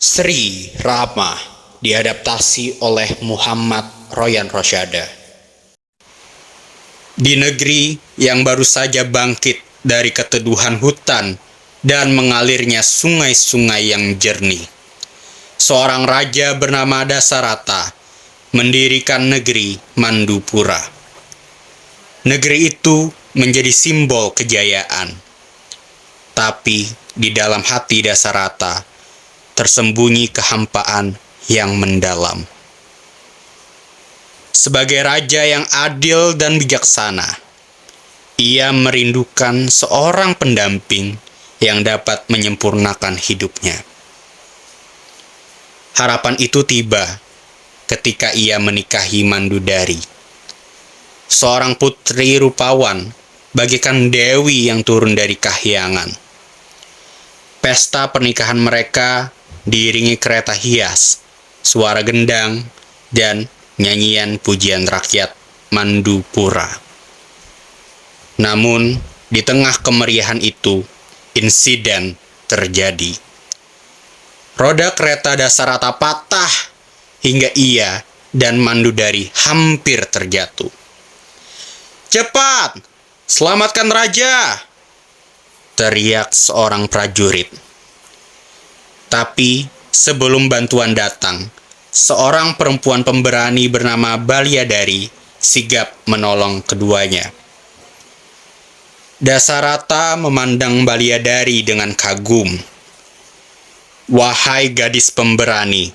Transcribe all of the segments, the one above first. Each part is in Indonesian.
Sri Rama diadaptasi oleh Muhammad Royan Rosyada. Di negeri yang baru saja bangkit dari keteduhan hutan dan mengalirnya sungai-sungai yang jernih, seorang raja bernama Dasarata mendirikan negeri Mandupura. Negeri itu menjadi simbol kejayaan, tapi di dalam hati Dasarata tersembunyi kehampaan yang mendalam. Sebagai raja yang adil dan bijaksana, ia merindukan seorang pendamping yang dapat menyempurnakan hidupnya. Harapan itu tiba ketika ia menikahi Mandudari, seorang putri rupawan bagaikan dewi yang turun dari kahyangan. Pesta pernikahan mereka diiringi kereta hias, suara gendang, dan nyanyian pujian rakyat Mandupura. Namun, di tengah kemeriahan itu, insiden terjadi. Roda kereta Dasarata patah hingga ia dan Mandudari hampir terjatuh. "Cepat, selamatkan raja!" teriak seorang prajurit. Tapi sebelum bantuan datang, seorang perempuan pemberani bernama Baliadari sigap menolong keduanya. Dasarata memandang Baliadari dengan kagum. "Wahai gadis pemberani,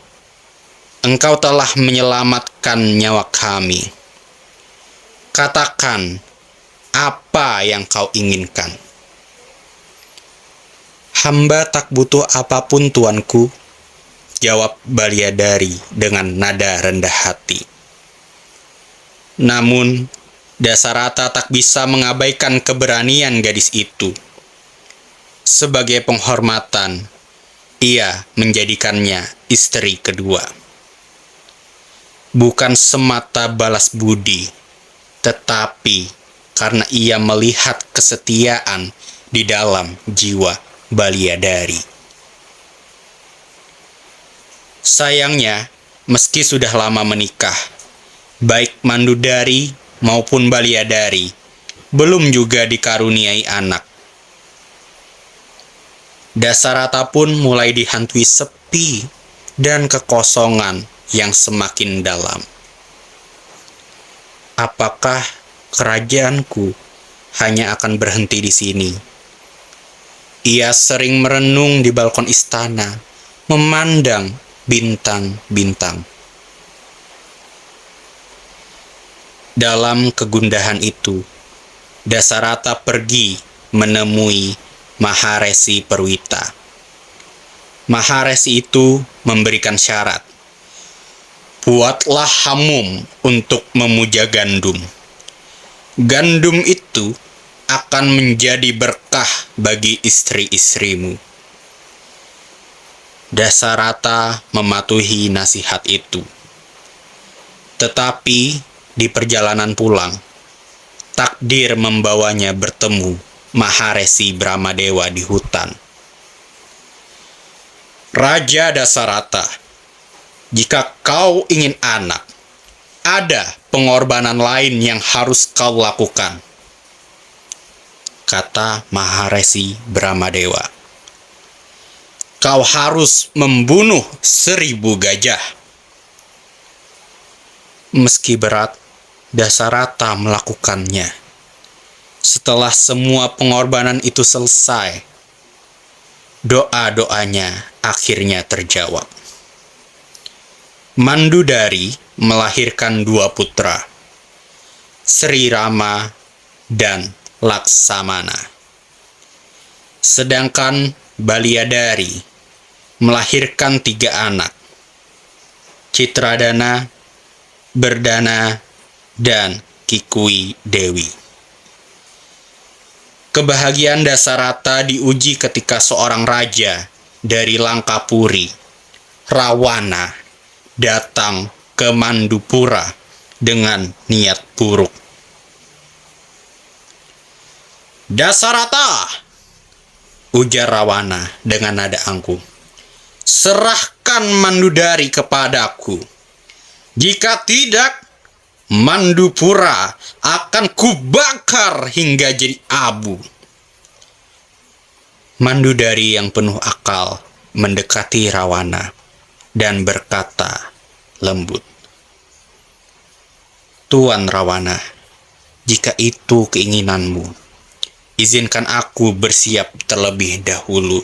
engkau telah menyelamatkan nyawa kami. Katakan, apa yang kau inginkan?" "Hamba tak butuh apapun, tuanku," jawab Baliadari dengan nada rendah hati. Namun, Dasarata tak bisa mengabaikan keberanian gadis itu. Sebagai penghormatan, ia menjadikannya istri kedua. Bukan semata balas budi, tetapi karena ia melihat kesetiaan di dalam jiwa Baliadari. Sayangnya, meski sudah lama menikah, baik Mandudari maupun Baliadari belum juga dikaruniai anak. Dasarata pun mulai dihantui sepi dan kekosongan yang semakin dalam. Apakah kerajaanku hanya akan berhenti di sini? Ia sering merenung di balkon istana, memandang bintang-bintang. Dalam kegundahan itu, Dasarata pergi menemui Maharesi Perwita. Maharesi itu memberikan syarat. "Buatlah hamum untuk memuja gandum. Gandum itu akan menjadi berkah bagi istri-istrimu." Dasarata mematuhi nasihat itu. Tetapi di perjalanan pulang, takdir membawanya bertemu Maharesi Brahmadewa di hutan. "Raja Dasarata, jika kau ingin anak, ada pengorbanan lain yang harus kau lakukan," kata Maharesi Brahmadewa. "Kau harus membunuh 1000 gajah." Meski berat, Dasarata melakukannya. Setelah semua pengorbanan itu selesai, doa-doanya akhirnya terjawab. Mandudari melahirkan 2 putra, Sri Rama dan Laksamana. Sedangkan Baliadari melahirkan 3 anak, Citradana, Berdana, dan Kikui Dewi. Kebahagiaan Dasarata diuji ketika seorang raja dari Langkapuri, Rawana, datang ke Mandupura dengan niat buruk. "Dasarata," ujar Rawana dengan nada angkuh, "serahkan serahkan Mandudari kepadaku. Jika tidak, Mandupura akan kubakar hingga jadi abu." Mandudari yang penuh akal mendekati Rawana dan berkata lembut, "Tuan Rawana, jika itu keinginanmu, izinkan aku bersiap terlebih dahulu."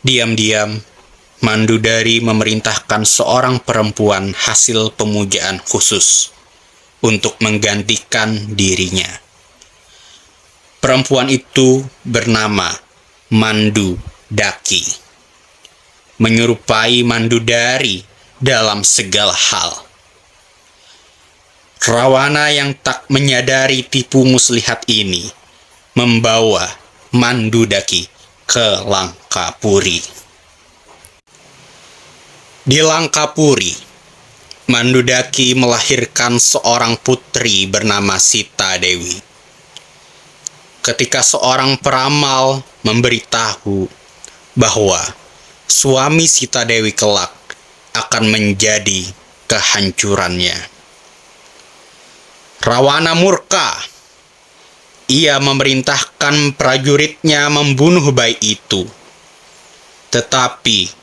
Diam-diam, Mandudari memerintahkan seorang perempuan hasil pemujaan khusus untuk menggantikan dirinya. Perempuan itu bernama Mandudaki, menyerupai Mandudari dalam segala hal. Rawana yang tak menyadari tipu muslihat ini membawa Mandudaki ke Langkapuri. Di Langkapuri, Mandudaki melahirkan seorang putri bernama Sita Dewi. Ketika seorang peramal memberitahu bahwa suami Sita Dewi kelak akan menjadi kehancurannya, Rawana murka. Ia memerintahkan prajuritnya membunuh bayi itu. Tetapi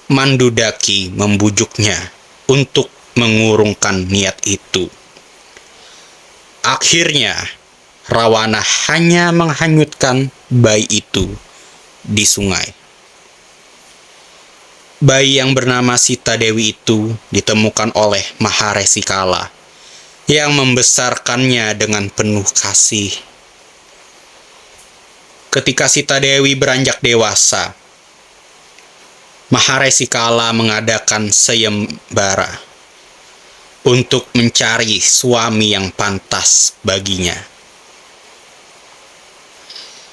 Mandudaki membujuknya untuk mengurungkan niat itu. Akhirnya, Rawana hanya menghanyutkan bayi itu di sungai. Bayi yang bernama Sita Dewi itu ditemukan oleh Maharesi Kala yang membesarkannya dengan penuh kasih. Ketika Sita Dewi beranjak dewasa, Maharesi Kala mengadakan sayembara untuk mencari suami yang pantas baginya.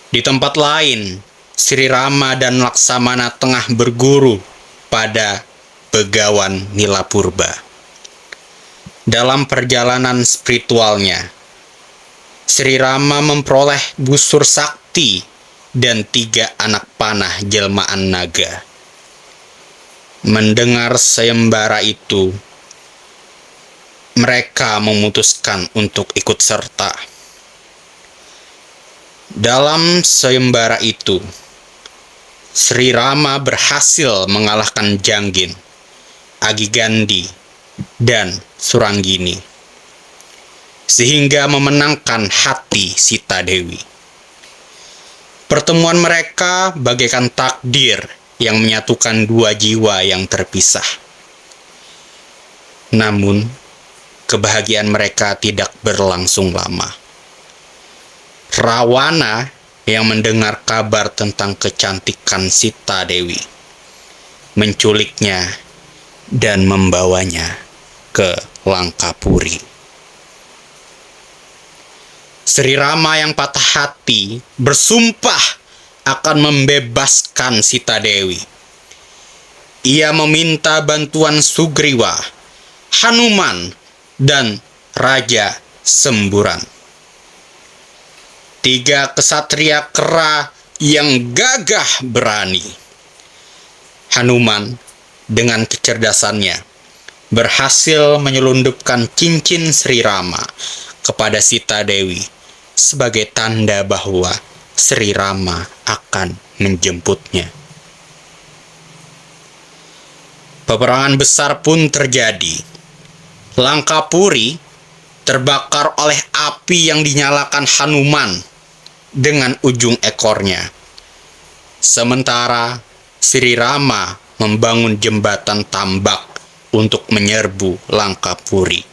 Di tempat lain, Sri Rama dan Laksamana tengah berguru pada Begawan Nilapurba. Dalam perjalanan spiritualnya, Sri Rama memperoleh busur sakti dan 3 anak panah jelmaan naga. Mendengar sayembara itu, mereka memutuskan untuk ikut serta. Dalam sayembara itu, Sri Rama berhasil mengalahkan Janggin, Agigandi, dan Suranggini, sehingga memenangkan hati Sita Dewi. Pertemuan mereka bagaikan takdir yang menyatukan 2 jiwa yang terpisah. Namun, kebahagiaan mereka tidak berlangsung lama. Rawana yang mendengar kabar tentang kecantikan Sita Dewi menculiknya dan membawanya ke Langkapuri. Sri Rama yang patah hati bersumpah akan membebaskan Sita Dewi. Ia meminta bantuan Sugriwa, Hanuman, dan Raja Semburan. 3 kesatria kera yang gagah berani. Hanuman dengan kecerdasannya berhasil menyelundupkan cincin Sri Rama kepada Sita Dewi sebagai tanda bahwa Sri Rama akan menjemputnya. Peperangan besar pun terjadi. Langkapuri terbakar oleh api yang dinyalakan Hanuman dengan ujung ekornya. Sementara Sri Rama membangun jembatan tambak untuk menyerbu Langkapuri.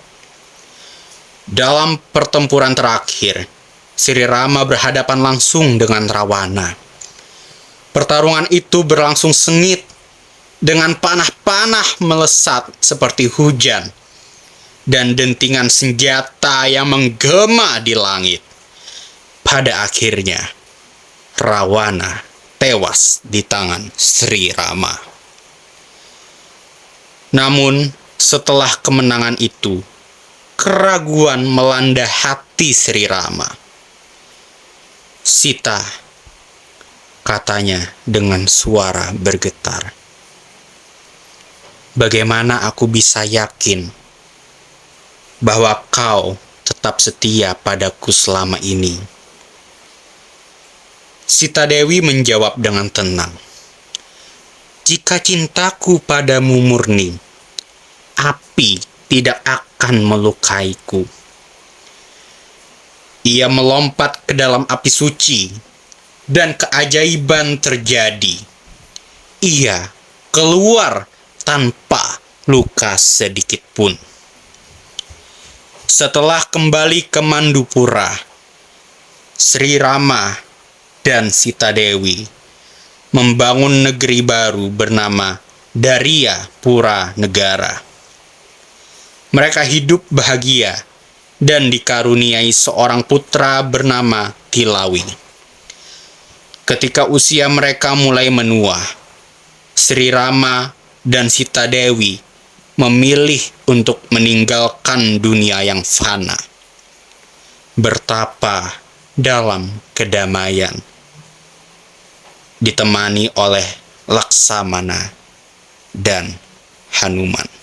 Dalam pertempuran terakhir, Sri Rama berhadapan langsung dengan Rawana. Pertarungan itu berlangsung sengit dengan panah-panah melesat seperti hujan dan dentingan senjata yang menggema di langit. Pada akhirnya, Rawana tewas di tangan Sri Rama. Namun, setelah kemenangan itu, keraguan melanda hati Sri Rama. Sita katanya dengan suara bergetar. Bagaimana aku bisa yakin bahwa kau tetap setia padaku selama ini? Sita Dewi menjawab dengan tenang. Jika cintaku padamu murni, api tidak akan melukaiku. Ia melompat ke dalam api suci, dan keajaiban terjadi. Ia keluar tanpa luka sedikit pun. Setelah kembali ke Mandupura, Sri Rama dan Sita Dewi membangun negeri baru bernama Daryapura Negara. Mereka hidup bahagia dan dikaruniai seorang putra bernama Tilawi. Ketika usia mereka mulai menua, Sri Rama dan Sita Dewi memilih untuk meninggalkan dunia yang fana, bertapa dalam kedamaian, ditemani oleh Laksamana dan Hanuman.